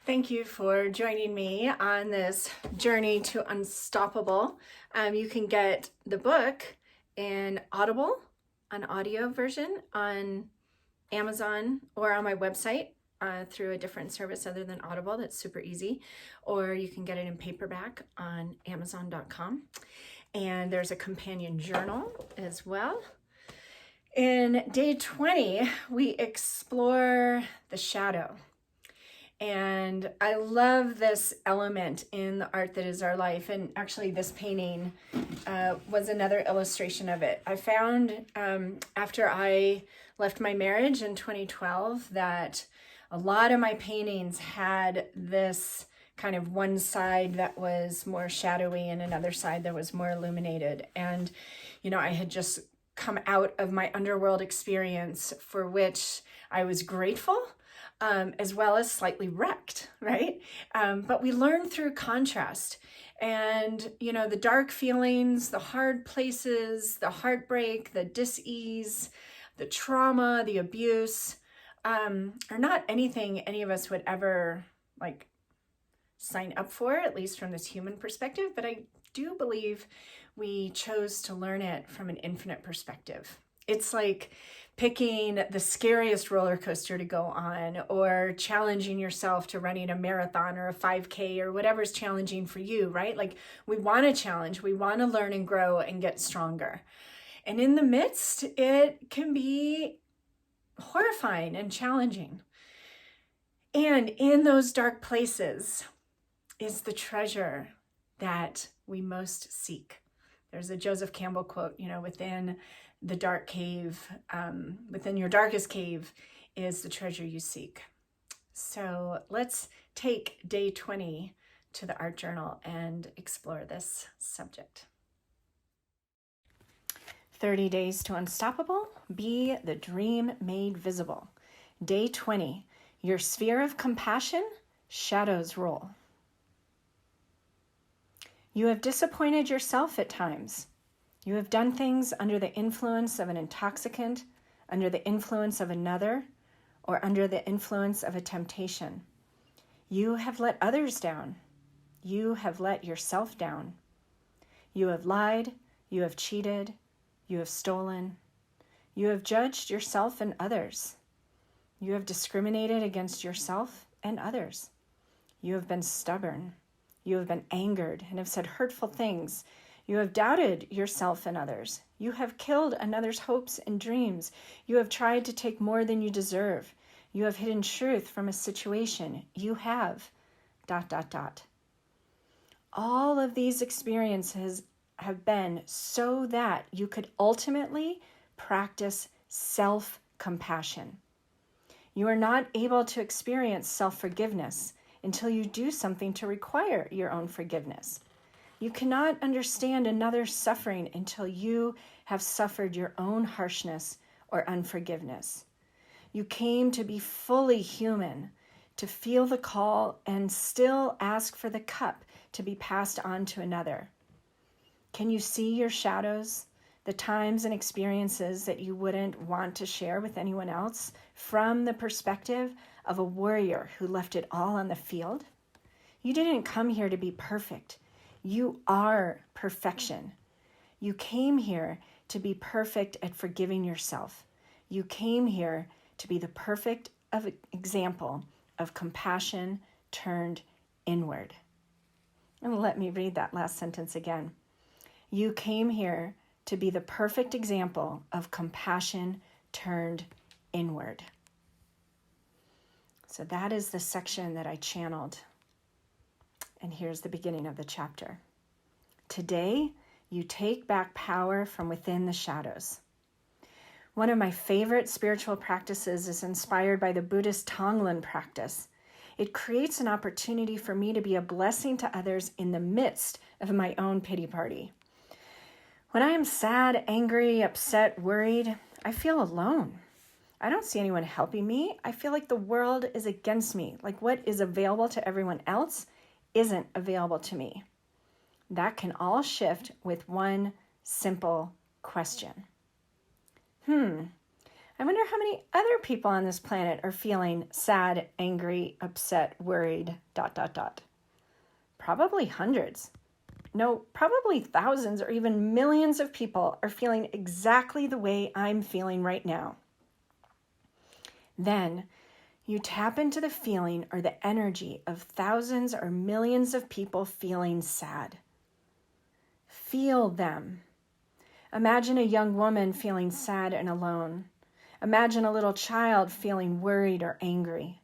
Thank you for joining me on this journey to Unstoppable. You can get the book in Audible, an audio version on Amazon or on my website through a different service other than Audible. That's super easy. Or you can get it in paperback on Amazon.com. And there's a companion journal as well. In day 20, we explore the shadow. And I love this element in the art that is our life. And actually, this painting was another illustration of it. I found after I left my marriage in 2012 that a lot of my paintings had this kind of one side that was more shadowy and another side that was more illuminated. And, you know, I had just come out of my underworld experience for which I was grateful. As well as slightly wrecked, right? But we learn through contrast. And, you know, the dark feelings, the hard places, the heartbreak, the dis-ease, the trauma, the abuse, are not anything any of us would ever, sign up for, at least from this human perspective. But I do believe we chose to learn it from an infinite perspective. It's like picking the scariest roller coaster to go on, or challenging yourself to running a marathon or a 5K or whatever's challenging for you, right? Like, we want to challenge, we want to learn and grow and get stronger. And in the midst, it can be horrifying and challenging. And in those dark places is the treasure that we most seek. There's a Joseph Campbell quote, you know, within the dark cave, within your darkest cave is the treasure you seek. So let's take day 20 to the art journal and explore this subject. 30 days to Unstoppable, be the dream made visible. Day 20, your sphere of compassion, shadows roll. You have disappointed yourself at times. You have done things under the influence of an intoxicant, under the influence of another, or under the influence of a temptation. You have let others down. You have let yourself down. You have lied. You have cheated. You have stolen. You have judged yourself and others. You have discriminated against yourself and others. You have been stubborn. You have been angered and have said hurtful things. You have doubted yourself and others. You have killed another's hopes and dreams. You have tried to take more than you deserve. You have hidden truth from a situation. You have ... All of these experiences have been so that you could ultimately practice self-compassion. You are not able to experience self-forgiveness until you do something to require your own forgiveness. You cannot understand another's suffering until you have suffered your own harshness or unforgiveness. You came to be fully human, to feel the call and still ask for the cup to be passed on to another. Can you see your shadows, the times and experiences that you wouldn't want to share with anyone else, from the perspective of a warrior who left it all on the field? You didn't come here to be perfect. You are perfection. You came here to be perfect at forgiving yourself. You came here to be the perfect example of compassion turned inward. And let me read that last sentence again. You came here to be the perfect example of compassion turned inward. So that is the section that I channeled. And here's the beginning of the chapter. Today, you take back power from within the shadows. One of my favorite spiritual practices is inspired by the Buddhist Tonglen practice. It creates an opportunity for me to be a blessing to others in the midst of my own pity party. When I am sad, angry, upset, worried, I feel alone. I don't see anyone helping me. I feel like the world is against me, like what is available to everyone else isn't available to me. That can all shift with one simple question. I wonder how many other people on this planet are feeling sad, angry, upset, worried, ... Probably hundreds. No, probably thousands or even millions of people are feeling exactly the way I'm feeling right now. Then you tap into the feeling or the energy of thousands or millions of people feeling sad. Feel them. Imagine a young woman feeling sad and alone. Imagine a little child feeling worried or angry.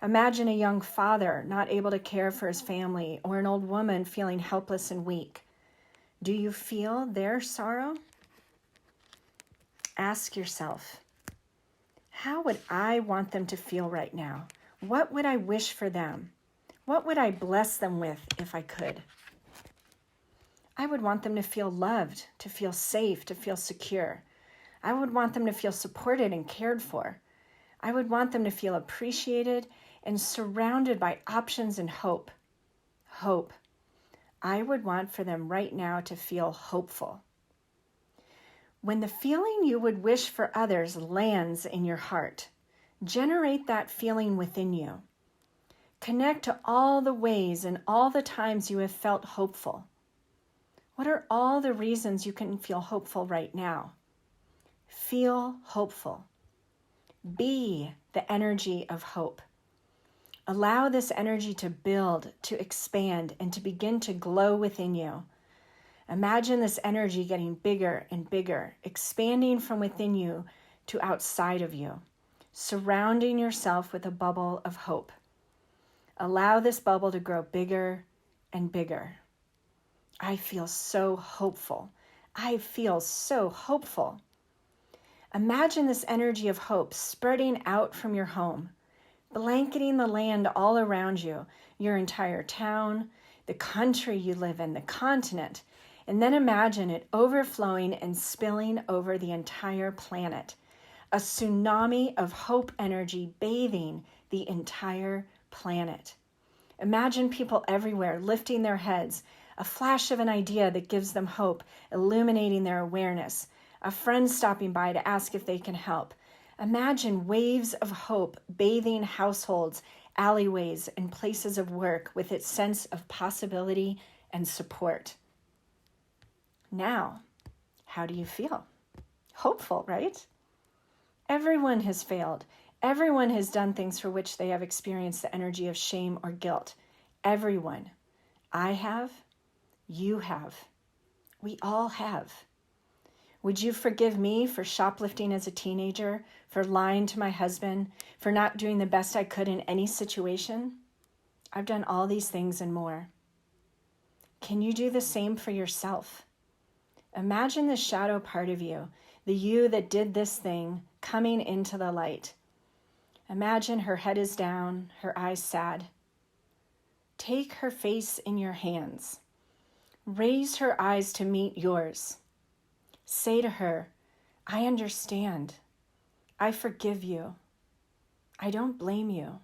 Imagine a young father not able to care for his family, or an old woman feeling helpless and weak. Do you feel their sorrow? Ask yourself, how would I want them to feel right now? What would I wish for them? What would I bless them with if I could? I would want them to feel loved, to feel safe, to feel secure. I would want them to feel supported and cared for. I would want them to feel appreciated and surrounded by options and hope. Hope. I would want for them right now to feel hopeful. When the feeling you would wish for others lands in your heart, generate that feeling within you. Connect to all the ways and all the times you have felt hopeful. What are all the reasons you can feel hopeful right now? Feel hopeful. Be the energy of hope. Allow this energy to build, to expand, and to begin to glow within you. Imagine this energy getting bigger and bigger, expanding from within you to outside of you, surrounding yourself with a bubble of hope. Allow this bubble to grow bigger and bigger. I feel so hopeful. I feel so hopeful. Imagine this energy of hope spreading out from your home, blanketing the land all around you, your entire town, the country you live in, the continent, and then imagine it overflowing and spilling over the entire planet. A tsunami of hope energy bathing the entire planet. Imagine people everywhere lifting their heads, a flash of an idea that gives them hope, illuminating their awareness, a friend stopping by to ask if they can help. Imagine waves of hope bathing households, alleyways, and places of work with its sense of possibility and support. Now, how do you feel? Hopeful, right? Everyone has failed. Everyone has done things for which they have experienced the energy of shame or guilt. Everyone. I have. You have. We all have. Would you forgive me for shoplifting as a teenager, for lying to my husband, for not doing the best I could in any situation? I've done all these things and more. Can you do the same for yourself? Imagine the shadow part of you, the you that did this thing, coming into the light. Imagine her head is down, her eyes sad. Take her face in your hands. Raise her eyes to meet yours. Say to her, I understand. I forgive you. I don't blame you.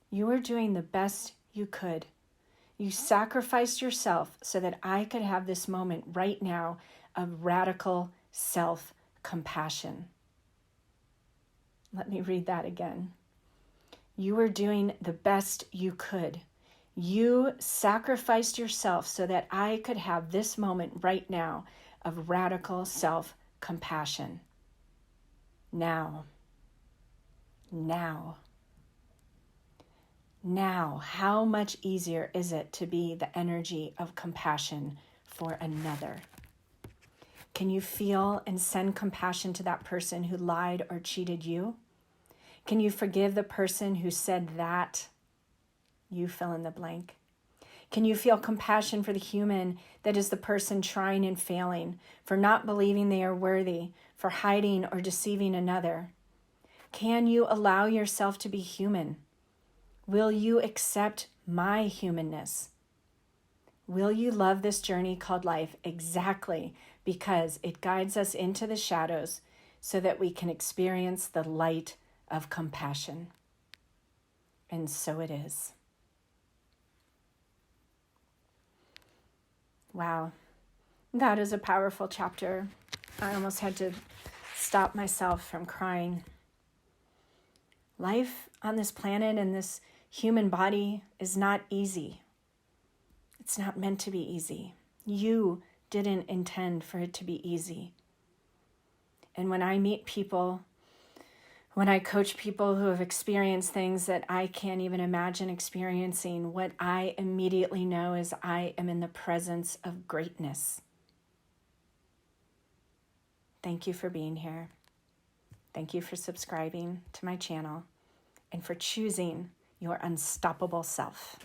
You are doing the best you could. You sacrificed yourself so that I could have this moment right now of radical self-compassion. Let me read that again. You are doing the best you could. You sacrificed yourself so that I could have this moment right now of radical self-compassion. Now, how much easier is it to be the energy of compassion for another? Can you feel and send compassion to that person who lied or cheated you? Can you forgive the person who said that? You fill in the blank. Can you feel compassion for the human that is the person trying and failing, for not believing they are worthy, for hiding or deceiving another? Can you allow yourself to be human? Will you accept my humanness? Will you love this journey called life exactly because it guides us into the shadows so that we can experience the light of compassion? And so it is. Wow, that is a powerful chapter. I almost had to stop myself from crying. Life on this planet and this human body is not easy. It's not meant to be easy. You didn't intend for it to be easy. And when I meet people, when I coach people who have experienced things that I can't even imagine experiencing, what I immediately know is I am in the presence of greatness. Thank you for being here. Thank you for subscribing to my channel and for choosing your unstoppable self.